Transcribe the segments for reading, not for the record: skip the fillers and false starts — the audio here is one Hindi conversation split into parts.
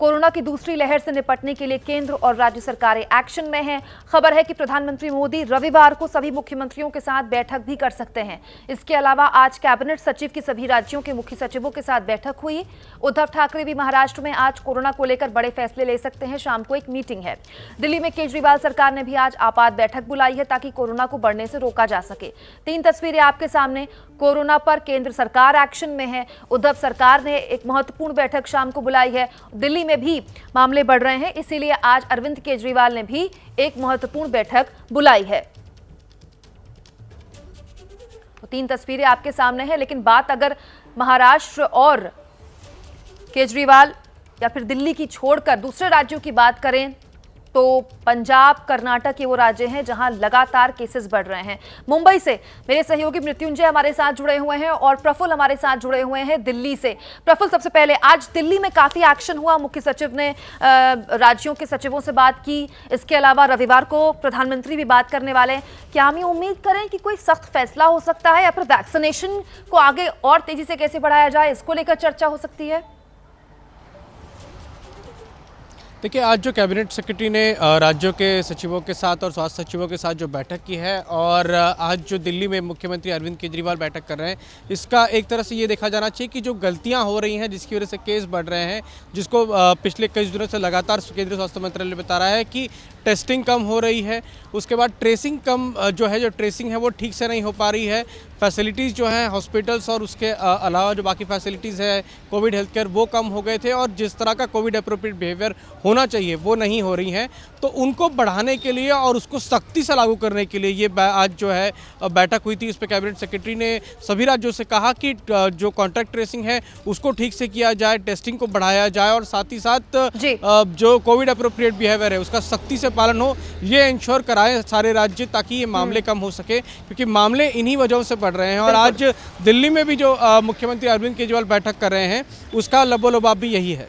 कोरोना की दूसरी लहर से निपटने के लिए केंद्र और राज्य सरकारें एक्शन में हैं। खबर है कि प्रधानमंत्री मोदी रविवार को सभी मुख्यमंत्रियों के साथ बैठक भी कर सकते हैं। इसके अलावा आज कैबिनेट सचिव की सभी राज्यों के मुख्य सचिवों के साथ बैठक हुई। उद्धव ठाकरे भी महाराष्ट्र में आज कोरोना को लेकर बड़े फैसले ले सकते हैं। शाम को एक मीटिंग है। दिल्ली में केजरीवाल सरकार ने भी आज आपात बैठक बुलाई है ताकि कोरोना को बढ़ने से रोका जा सके। 3 तस्वीरें आपके सामने। कोरोना पर केंद्र सरकार एक्शन में है। उद्धव सरकार ने एक महत्वपूर्ण बैठक शाम को बुलाई है। दिल्ली में भी मामले बढ़ रहे हैं, इसीलिए आज अरविंद केजरीवाल ने भी एक महत्वपूर्ण बैठक बुलाई है। तो 3 तस्वीरें आपके सामने हैं, लेकिन बात अगर महाराष्ट्र और केजरीवाल या फिर दिल्ली की छोड़कर दूसरे राज्यों की बात करें तो पंजाब, कर्नाटक ये वो राज्य हैं जहां लगातार केसेस बढ़ रहे हैं। मुंबई से मेरे सहयोगी मृत्युंजय हमारे साथ जुड़े हुए हैं और प्रफुल्ल हमारे साथ जुड़े हुए हैं दिल्ली से। प्रफुल्ल, सबसे पहले आज दिल्ली में काफी एक्शन हुआ। मुख्य सचिव ने राज्यों के सचिवों से बात की। इसके अलावा रविवार को प्रधानमंत्री भी बात करने वाले हैं। क्या हम ये उम्मीद करें कि कोई सख्त फैसला हो सकता है या फिर वैक्सीनेशन को आगे और तेजी से कैसे बढ़ाया जाए, इसको लेकर चर्चा हो सकती है? देखिए, आज जो कैबिनेट सेक्रेटरी ने राज्यों के सचिवों के साथ और स्वास्थ्य सचिवों के साथ जो बैठक की है और आज जो दिल्ली में मुख्यमंत्री अरविंद केजरीवाल बैठक कर रहे हैं, इसका एक तरह से ये देखा जाना चाहिए कि जो गलतियां हो रही हैं जिसकी वजह से केस बढ़ रहे हैं, जिसको पिछले कई दिनों से लगातार केंद्रीय स्वास्थ्य मंत्रालय बता रहा है कि टेस्टिंग कम हो रही है, उसके बाद ट्रेसिंग कम जो ट्रेसिंग है वो ठीक से नहीं हो पा रही है। फैसिलिटीज़ जो हैं हॉस्पिटल्स और उसके अलावा जो बाकी फैसिलिटीज़ है कोविड हेल्थ केयर वो कम हो गए थे और जिस तरह का कोविड अप्रोप्रिएट बिहेवियर होना चाहिए वो नहीं हो रही हैं। तो उनको बढ़ाने के लिए और उसको सख्ती से लागू करने के लिए ये आज जो है बैठक हुई थी। इस पर कैबिनेट सेक्रेटरी ने सभी राज्यों से कहा कि जो कॉन्टैक्ट ट्रेसिंग है उसको ठीक से किया जाए, टेस्टिंग को बढ़ाया जाए और साथ ही साथ जो कोविड अप्रोप्रिएट बिहेवियर है उसका सख्ती से पालन हो, ये इंश्योर कराएं सारे राज्य ताकि ये मामले कम हो सके, क्योंकि मामले इन्हीं वजहों से बढ़ रहे हैं। और आज दिल्ली में भी जो मुख्यमंत्री अरविंद केजरीवाल बैठक कर रहे हैं उसका लबोलबाब भी यही है।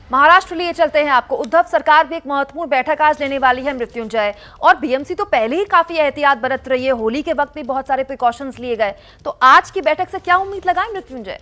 महाराष्ट्र लिए चलते हैं आपको। उद्धव सरकार भी एक महत्वपूर्ण बैठक आज लेने वाली है मृत्युंजय, और बीएमसी तो पहले ही काफी एहतियात बरत रही है। होली के वक्त भी बहुत सारे प्रिकॉशंस लिए गए, तो आज की बैठक से क्या उम्मीद लगाएं मृत्युंजय?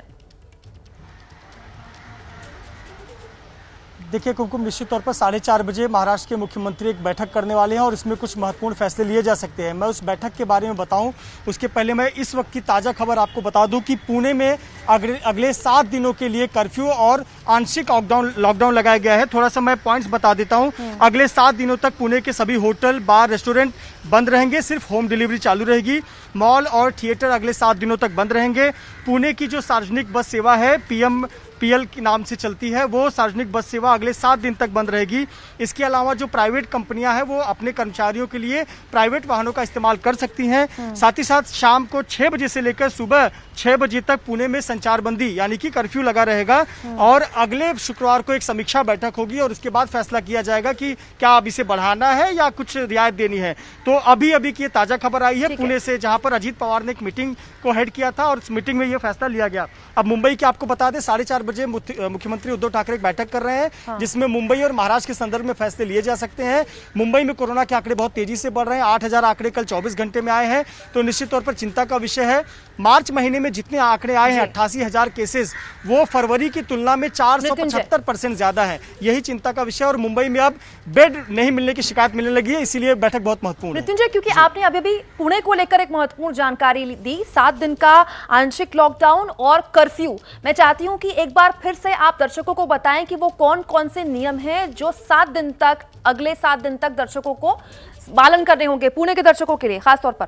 देखिए कुमकुम, निश्चित तौर पर 4:30 बजे महाराष्ट्र के मुख्यमंत्री एक बैठक करने वाले हैं और इसमें कुछ महत्वपूर्ण फैसले लिए जा सकते हैं। मैं उस बैठक के बारे में बताऊं उसके पहले मैं इस वक्त की ताज़ा खबर आपको बता दूं कि पुणे में अगले 7 दिनों के लिए कर्फ्यू और आंशिक लॉकडाउन लगाया गया है। थोड़ा सा मैं पॉइंट्स बता देता हूँ। अगले 7 दिनों तक पुणे के सभी होटल, बार, रेस्टोरेंट बंद रहेंगे, सिर्फ होम डिलीवरी चालू रहेगी। मॉल और थिएटर अगले 7 दिनों तक बंद रहेंगे। पुणे की जो सार्वजनिक बस सेवा है PMPL के नाम से चलती है, वो सार्वजनिक बस सेवा अगले 7 दिन तक बंद रहेगी। इसके अलावा जो प्राइवेट कंपनियां हैं वो अपने कर्मचारियों के लिए प्राइवेट वाहनों का इस्तेमाल कर सकती हैं। साथ ही साथ शाम को 6 बजे से लेकर सुबह 6 बजे तक पुणे में संचारबंदी यानी कि कर्फ्यू लगा रहेगा। और अगले शुक्रवार को एक समीक्षा बैठक होगी और उसके बाद फैसला किया जाएगा कि क्या अब इसे बढ़ाना है या कुछ रियायत देनी है। तो अभी की ताज़ा खबर आई है पुणे से, जहां पर अजीत पवार ने एक मीटिंग को हेड किया था और उस मीटिंग में यह फैसला लिया गया। अब मुंबई की आपको बता दें, 4:30 बजे मुख्यमंत्री उद्धव ठाकरे एक बैठक कर रहे हैं जिसमें मुंबई और महाराष्ट्र के संदर्भ में फैसले लिए जा सकते हैं। मुंबई में कोरोना के आंकड़े बहुत तेजी से बढ़ रहे हैं। 8,000 आंकड़े कल 24 घंटे में आए हैं, तो निश्चित तौर पर चिंता का विषय है। मार्च महीने में जितने आंकड़े आए हैं 88,000 केसेस, वो फरवरी की तुलना में 475% ज्यादा है। यही चिंता का विषय। और मुंबई में अब बेड नहीं मिलने की शिकायत मिलने लगी है, इसीलिए बैठक बहुत महत्वपूर्ण है। मृत्युंजय, क्योंकि आपने अभी भी पुणे को लेकर एक महत्वपूर्ण जानकारी दी, 7 दिन का आंशिक लॉकडाउन और कर्फ्यू। मैं चाहती हूं कि एक बार फिर से आप दर्शकों को बताएं कि वो कौन कौन से नियम हैं जो 7 दिन तक, अगले 7 दिन तक दर्शकों को पालन करने होंगे, पुणे के दर्शकों के लिए खासतौर पर।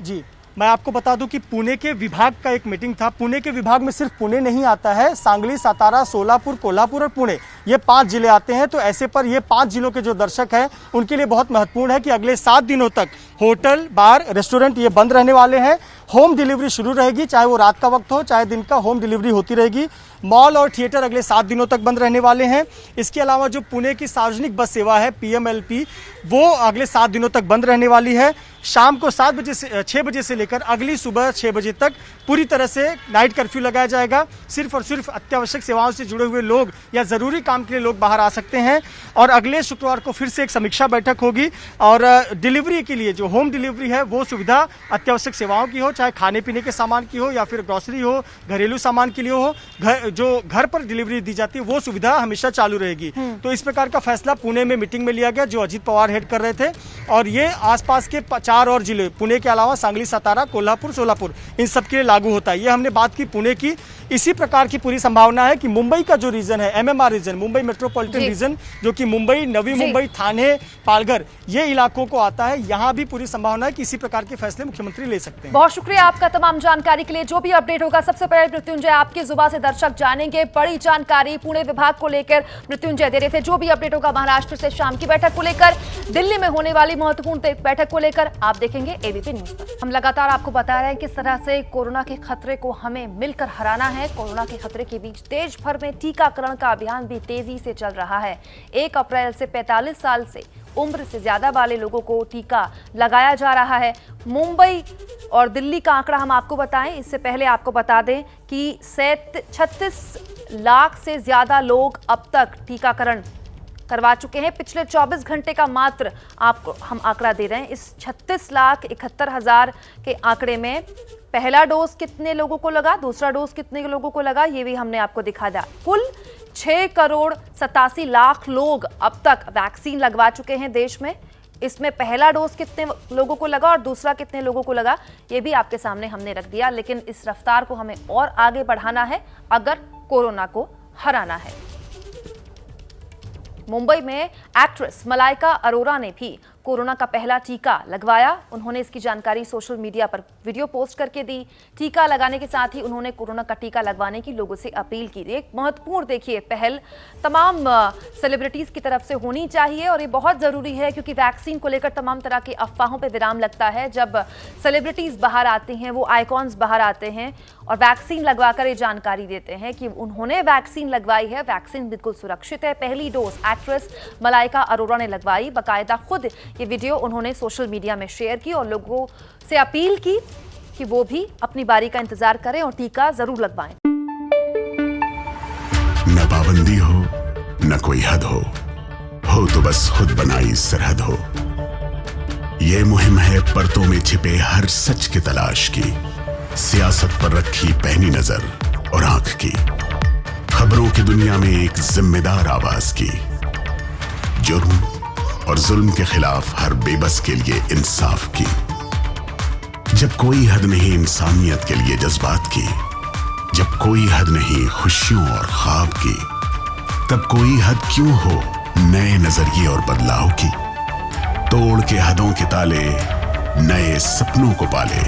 जी, मैं आपको बता दूं कि पुणे के विभाग का एक मीटिंग था। पुणे के विभाग में सिर्फ पुणे नहीं आता है, सांगली, सातारा, सोलापुर, कोल्हापुर और पुणे, ये 5 जिले आते हैं। तो ऐसे पर ये 5 जिलों के जो दर्शक हैं उनके लिए बहुत महत्वपूर्ण है कि अगले 7 दिनों तक होटल, बार, रेस्टोरेंट ये बंद रहने वाले हैं। होम डिलीवरी शुरू रहेगी, चाहे वो रात का वक्त हो चाहे दिन का, होम डिलीवरी होती रहेगी। मॉल और थिएटर अगले 7 दिनों तक बंद रहने वाले हैं। इसके अलावा जो पुणे की सार्वजनिक बस सेवा है PMLP, वो अगले 7 दिनों तक बंद रहने वाली है। शाम को 6 बजे से लेकर अगली सुबह 6 बजे तक पूरी तरह से नाइट कर्फ्यू लगाया जाएगा। सिर्फ और सिर्फ अत्यावश्यक सेवाओं से जुड़े हुए लोग या ज़रूरी काम के लिए लोग बाहर आ सकते हैं। और अगले शुक्रवार को फिर से एक समीक्षा बैठक होगी और डिलीवरी के लिए जो होम डिलीवरी है वो सुविधा अत्यावश्यक सेवाओं की हो, चाहे खाने पीने के सामान की हो या फिर ग्रोसरी हो, घरेलू सामान के लिए हो, जो घर पर डिलीवरी दी जाती है वो सुविधा हमेशा चालू रहेगी। तो इस प्रकार का फैसला पुणे में मीटिंग में लिया गया, जो अजीत पवार हेड कर रहे थे। और ये आसपास के 4 और जिले, पुणे के अलावा सांगली, सतारा, कोल्हापुर, सोलापुर, इन सब के लिए लागू होता है। ये हमने बात की पुणे की। इसी प्रकार की पूरी संभावना है कि मुंबई का जो रीजन है, MMR region, Mumbai metropolitan region, जो कि मुंबई, नवी मुंबई, थाने, पालघर, ये इलाकों को आता है, यहाँ भी पूरी संभावना है कि इसी प्रकार के फैसले मुख्यमंत्री ले सकते हैं। बहुत शुक्रिया आपका तमाम जानकारी के लिए। जो भी अपडेट होगा सबसे पहले मृत्युंजय आपकी जुबान से दर्शक जानेंगे। बड़ी जानकारी पुणे विभाग को लेकर मृत्युंजय दे रहे थे। जो भी अपडेट होगा महाराष्ट्र से शाम की बैठक को लेकर, दिल्ली में होने वाली महत्वपूर्ण बैठक को लेकर आप देखेंगे एबीपी न्यूज पर। हम लगातार आपको बता रहे हैं किस तरह से कोरोना के खतरे को हमें मिलकर हराना है। कोरोना के खतरे के बीच देश भर में टीकाकरण का अभियान भी तेजी से चल रहा है। 1 अप्रैल से 45 साल से उम्र से ज्यादा वाले लोगों को टीका लगाया जा रहा है। मुंबई और दिल्ली का आंकड़ा हम आपको बताएं, इससे पहले आपको बता दें कि 36 लाख से ज्यादा लोग अब तक टीकाकरण करवा चुके हैं। पिछले 24 घंटे का मात्र आपको हम आंकड़ा दे रहे हैं। इस 36,71,000 के आंकड़े में पहला डोज कितने लोगों को लगा, दूसरा डोज कितने लोगों को लगा, ये भी हमने आपको दिखा दिया। कुल 6,87,00,000 लोग अब तक वैक्सीन लगवा चुके हैं देश में। इसमें पहला डोज कितने लोगों को लगा और दूसरा कितने लोगों को लगा, ये भी आपके सामने हमने रख दिया। लेकिन इस रफ्तार को हमें और आगे बढ़ाना है अगर कोरोना को हराना है। मुंबई में एक्ट्रेस मलाइका अरोरा ने भी कोरोना का पहला टीका लगवाया। उन्होंने इसकी जानकारी सोशल मीडिया पर वीडियो पोस्ट करके दी। टीका लगाने के साथ ही उन्होंने कोरोना का टीका लगवाने की लोगों से अपील की। एक महत्वपूर्ण देखिए पहल तमाम सेलिब्रिटीज की तरफ से होनी चाहिए और ये बहुत जरूरी है, क्योंकि वैक्सीन को लेकर तमाम तरह की अफवाहों पर विराम लगता है। जब सेलिब्रिटीज बाहर आते हैं, वो आइकॉन्स बाहर आते हैं और वैक्सीन लगवाकर ये जानकारी देते हैं कि उन्होंने वैक्सीन लगवाई है, वैक्सीन बिल्कुल सुरक्षित है। पहली डोज एक्ट्रेस मलाइका अरोरा ने लगवाई। बाकायदा खुद ये वीडियो उन्होंने सोशल मीडिया में शेयर की और लोगों से अपील की कि वो भी अपनी बारी का इंतजार करें और टीका जरूर लगवाएं। न पाबंदी हो न कोई हद हो तो बस खुद बनाई सरहद हो। ये मुहिम है परतों में छिपे हर सच की तलाश की, सियासत पर रखी पैनी नजर और आंख की, खबरों की दुनिया में एक जिम्मेदार आवाज की, जुर्म और जुल्म के खिलाफ हर बेबस के लिए इंसाफ की। जब कोई हद नहीं इंसानियत के लिए जज्बात की, जब कोई हद नहीं खुशियों और ख्वाब की, तब कोई हद क्यों हो नए नजरिए और बदलाव की। तोड़ के हदों के ताले नए सपनों को पाले,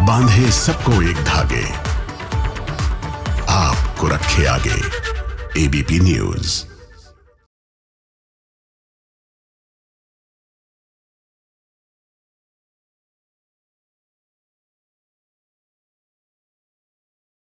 बांधे सबको एक धागे, आपको रखे आगे एबीपी न्यूज।